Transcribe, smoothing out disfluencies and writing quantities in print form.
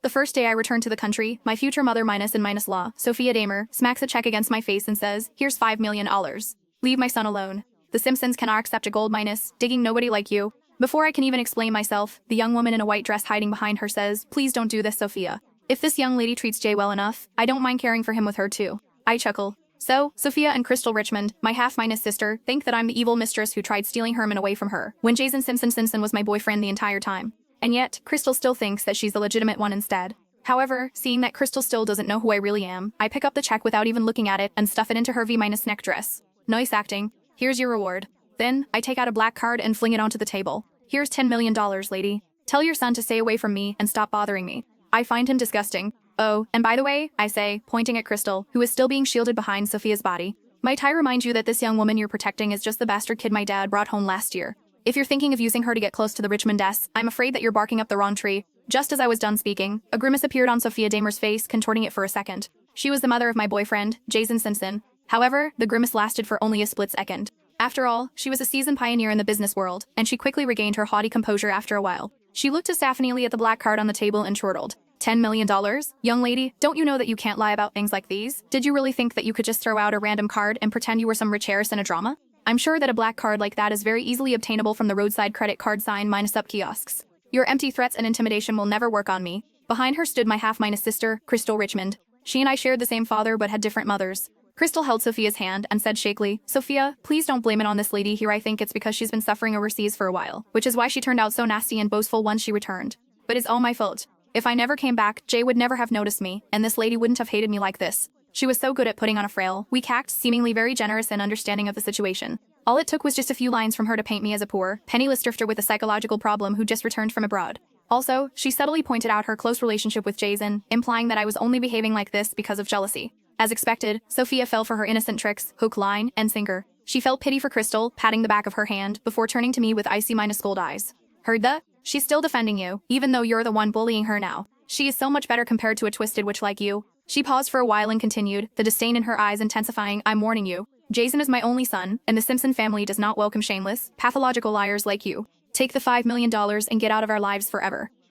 The first day I returned to the country, my future mother minus and minus law, Sophia Damer, smacks a check against my face and says, here's $5 million. Leave my son alone. The Simpsons cannot accept a gold minus, digging nobody like you. Before I can even explain myself, the young woman in a white dress hiding behind her says, please don't do this, Sophia. If this young lady treats Jay well enough, I don't mind caring for him with her too. I chuckle. So, Sophia and Crystal Richmond, my half-minus sister, think that I'm the evil mistress who tried stealing Herman away from her, when Jason Simpson was my boyfriend the entire time. And yet, Crystal still thinks that she's the legitimate one instead. However, seeing that Crystal still doesn't know who I really am, I pick up the check without even looking at it and stuff it into her V- neck dress. Nice acting. Here's your reward. Then, I take out a black card and fling it onto the table. Here's $10 million, lady. Tell your son to stay away from me and stop bothering me. I find him disgusting. Oh, and by the way, I say, pointing at Crystal, who is still being shielded behind Sophia's body. Might I remind you that this young woman you're protecting is just the bastard kid my dad brought home last year. If you're thinking of using her to get close to the Richmond-esses, I'm afraid that you're barking up the wrong tree. Just as I was done speaking, a grimace appeared on Sophia Damer's face, contorting it for a second. She was the mother of my boyfriend, Jason Simpson. However, the grimace lasted for only a split second. After all, she was a seasoned pioneer in the business world, and she quickly regained her haughty composure after a while. She looked disapphoingly at the black card on the table and chortled. $10 million? Young lady, don't you know that you can't lie about things like these? Did you really think that you could just throw out a random card and pretend you were some rich heiress in a drama? I'm sure that a black card like that is very easily obtainable from the roadside credit card sign minus up kiosks. Your empty threats and intimidation will never work on me. Behind her stood my half-minus sister, Crystal Richmond. She and I shared the same father but had different mothers. Crystal held Sophia's hand and said shakily, Sophia, please don't blame it on this lady here. I think it's because she's been suffering overseas for a while, which is why she turned out so nasty and boastful once she returned. But it's all my fault. If I never came back, Jay would never have noticed me, and this lady wouldn't have hated me like this. She was so good at putting on a frail, weak act, seemingly very generous and understanding of the situation. All it took was just a few lines from her to paint me as a poor, penniless drifter with a psychological problem who just returned from abroad. Also, she subtly pointed out her close relationship with Jason, implying that I was only behaving like this because of jealousy. As expected, Sophia fell for her innocent tricks, hook, line, and sinker. She felt pity for Crystal, patting the back of her hand, before turning to me with icy minus gold eyes. Heard that? She's still defending you, even though you're the one bullying her now. She is so much better compared to a twisted witch like you. She paused for a while and continued, the disdain in her eyes intensifying. I'm warning you. Jason is my only son, and the Simpson family does not welcome shameless, pathological liars like you. Take the $5 million and get out of our lives forever.